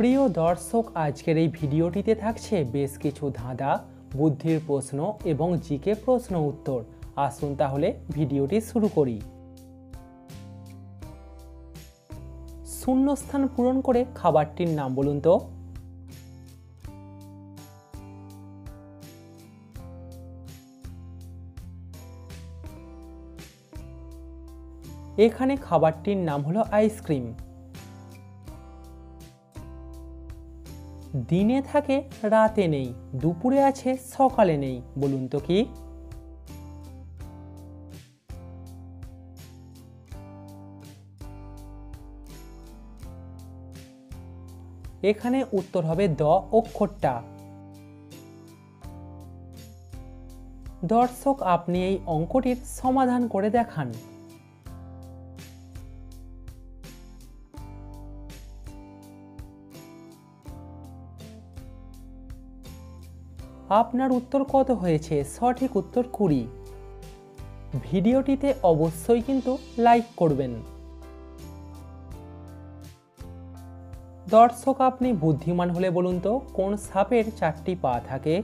প্রিয় দর্শক, আজকের এই ভিডিওটিতে থাকছে বেশ কিছু ধাঁধা, বুদ্ধির প্রশ্ন এবং জিকে প্রশ্ন উত্তর। আসুন তাহলে ভিডিওটি শুরু করি। শূন্যস্থান পূরণ করে খাবারটির নাম বলুন তো। এখানে খাবারটির নাম হলো আইসক্রিম। দিনে থাকে রাতে নেই, দুপুরে আছে সকালে নেই, বলুন তো কি? এখানে উত্তর হবে দ অক্ষরটা। দর্শক, আপনি এই অঙ্কটির সমাধান করে দেখান। আপনার উত্তর কত হয়েছে? সঠিক উত্তর 20। ভিডিওটিতে অবশ্যই কিন্তু লাইক করবেন। দর্শক, আপনি বুদ্ধিমান হলে বলুন তো কোন সাপের 4টি পা থাকে?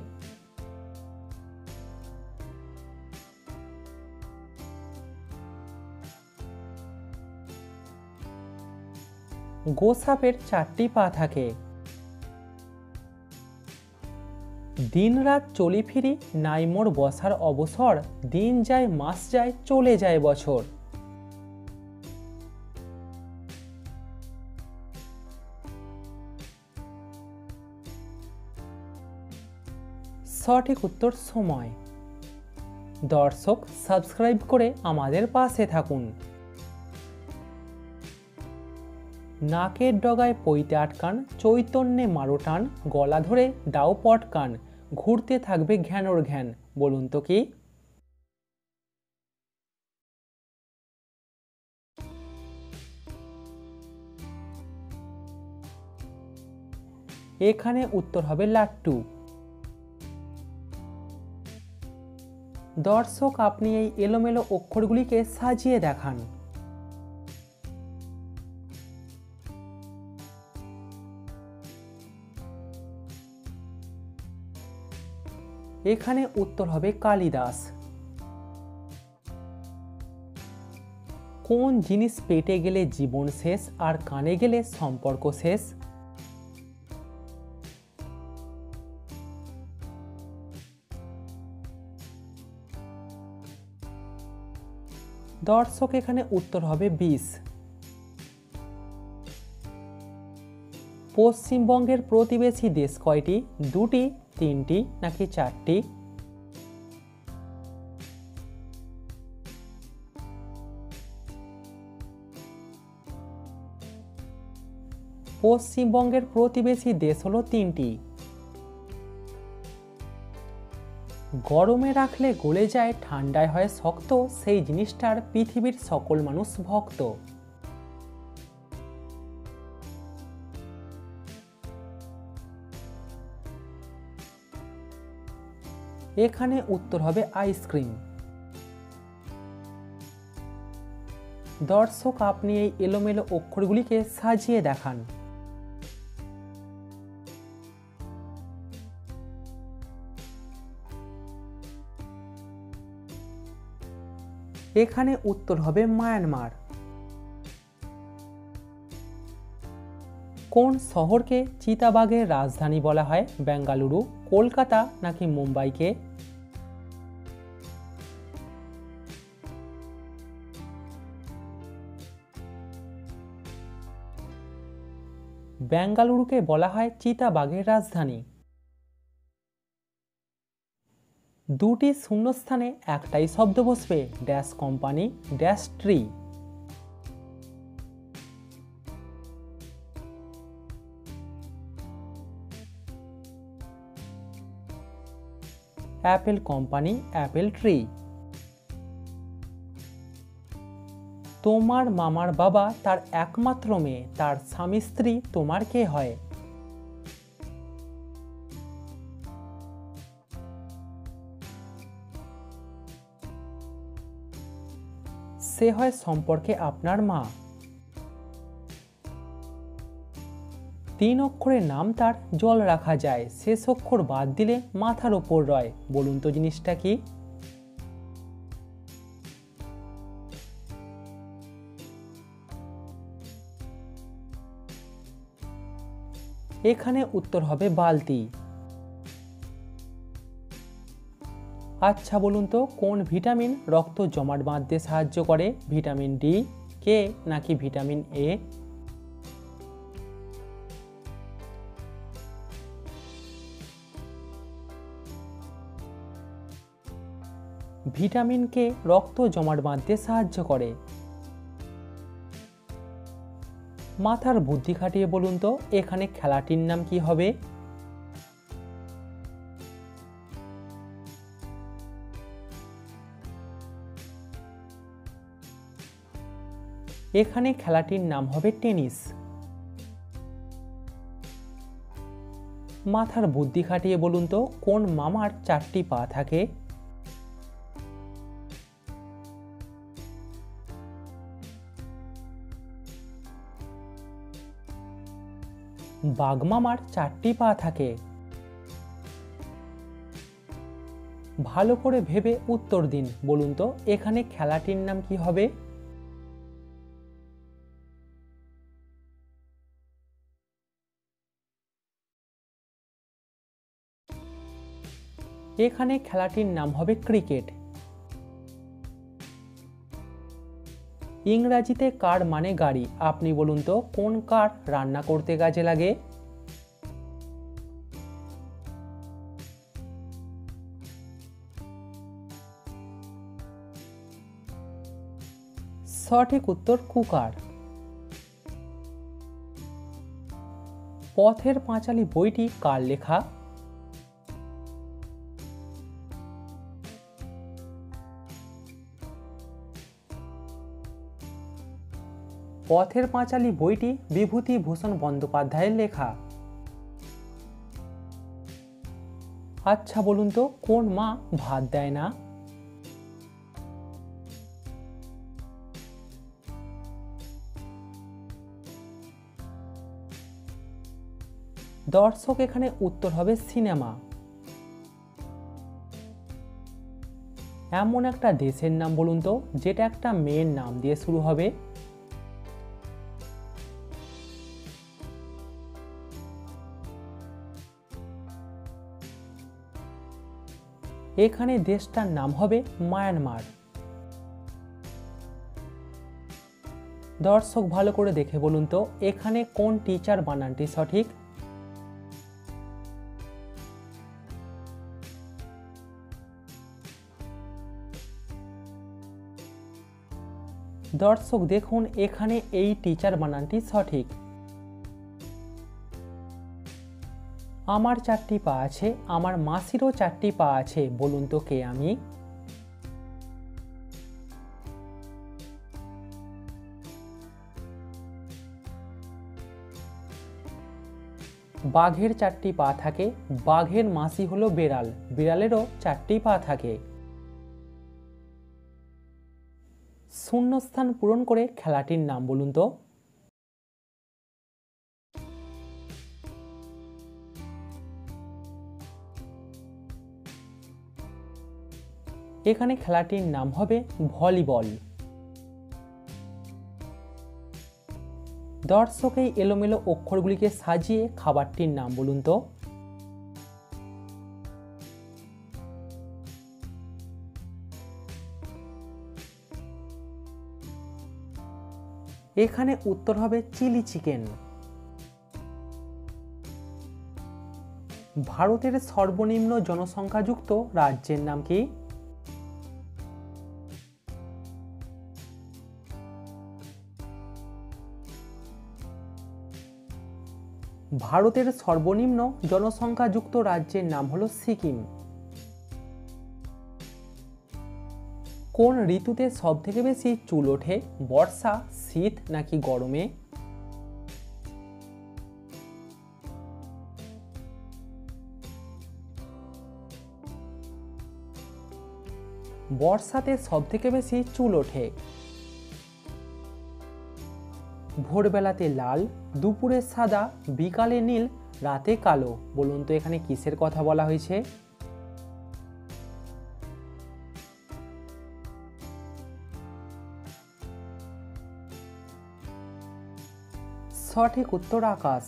গোসাপের 4টি পা থাকে। দিন রাত চলি ফিরি, নাই মোর বসার অবসর, দিন যায় মাস যায় চলে যায় বছর। সঠিক উত্তর সময়। দর্শক, সাবস্ক্রাইব করে আমাদের পাশে থাকুন। নাকের ডগায় পইতে আটকান, চৈতন্যে মারো টান, গলা ধরে দাও পটকান, ঘুরতে থাকবে ঘ্যানোর ঘ্যান, বলুন তো কি? এখানে উত্তর হবে লাট্টু। দর্শক, আপনি এই এলোমেলো অক্ষরগুলিকে সাজিয়ে দেখান। এখানে উত্তর হবে কালিদাস। কোন জিনিস পেটে গেলে জীবন শেষ আর কানে গেলে সম্পর্ক শেষ? দর্শক, এখানে উত্তর হবে বিষ। পশ্চিমবঙ্গের প্রতিবেশী দেশ কয়টি? 2টি, 3টি নাকি 4টি? পশ্চিমবঙ্গের প্রতিবেশী দেশ হলো 3টি। গরমে রাখলে গলে যায়, ঠান্ডায় হয় শক্ত, সেই জিনিসটার পৃথিবীর সকল মানুষ ভক্ত। এখানে উত্তর হবে আইসক্রিম। দর্শক, আপনি এই এলোমেলো অক্ষরগুলিকে সাজিয়ে দেখান। এখানে উত্তর হবে মায়ানমার। কোন শহরকে চিতাবাঘের রাজধানী বলা হয়? বেঙ্গালুরু, কলকাতা নাকি মুম্বাইকে? বেঙ্গালুরুকে বলা হয় চিতাবাঘের রাজধানী। 2টি শূন্যস্থানে একটাই শব্দ বসবে, dash company dash tree. Apple company Apple tree. তোমার মামার বাবা তার একমাত্র মেয়ে, তার স্বামী স্ত্রী তোমার কে হয়? সে হয় সম্পর্কে আপনার মা। তিন অক্ষরের নাম তার জল রাখা যায়, শেষ অক্ষর বাদ দিলে মাথার ওপর রয়। বলুন তো জিনিসটা কি? এখানে উত্তর হবে বালতি। আচ্ছা বলুন তো কোন ভিটামিন রক্ত জমাট বাঁধতে সাহায্য করে? ভিটামিন ডি, কে নাকি ভিটামিন এ? ভিটামিন কে রক্ত জমাট বাঁধতে সাহায্য করে। মাথার বুদ্ধি খাটিয়ে বলুন তো এখানে খেলাটির নাম কি হবে? এখানে খেলাটির নাম হবে টেনিস। মাথার বুদ্ধি খাটিয়ে বলুন তো কোন মামার চারটি পা থাকে? বাঘ মামার চারটি পা থাকে। ভালো করে ভেবে উত্তর দিন। বলুন তো এখানে খেলাটির নাম কি হবে? এখানে খেলাটির নাম হবে ক্রিকেট। ইংরাজিতে কার মানে গাড়ি। আপনি বলুন তো কোন কার রান্না করতে কাজে লাগে? সঠিক উত্তর কুকার। পথের পাঁচালী বইটি কার লেখা? পথের পাঁচালী বইটি বিভূতিভূষণ বন্দ্যোপাধ্যায়ের লেখা। আচ্ছা বলুন তো কোন মা ভাত দেয় না? দর্শক এখানে উত্তর হবে সিনেমা। এমন একটা দেশের নাম বলুন তো যেটা একটা মেয়ের নাম দিয়ে শুরু হবে। এখানে দেশটার নাম হবে মায়ানমার। দর্শক ভালো করে দেখে বলুন তো এখানে কোন টিচার বানানটি সঠিক? দর্শক দেখুন এখানে এই টিচার বানানটি সঠিক। আমার চারটি পা আছে, আমার মাসিরও চারটি পা আছে। বলুন তো কে আমি? বাঘের চারটি পা থাকে, বাঘের মাসি হলো বেড়াল, বিড়ালেরও চারটি পা থাকে। শূন্যস্থান পূরণ করে খেলাটির নাম বলুন তো। এখানে খেলাটির নাম হবে ভলিবল। দর্শক এই এলোমেলো অক্ষরগুলিকে সাজিয়ে খাবারটির নাম বলুন তো। এখানে উত্তর হবে চিলি চিকেন। ভারতের সর্বনিম্ন জনসংখ্যাযুক্ত রাজ্যের নাম কি? ভারতের সর্বনিম্ন জনসংখ্যাযুক্ত রাজ্যের নাম হলো সিকিম। কোন ঋতুতে সবথেকে বেশি চুল ওঠে? বর্ষা, শীত নাকি গরমে? বর্ষাতে সবথেকে বেশি চুল ওঠে। ভোরবেলাতে লাল, দুপুরে সাদা, বিকালে নীল, রাতে কালো। বলুন তো এখানে কিসের কথা বলা হয়েছে? সঠিক উত্তর আকাশ।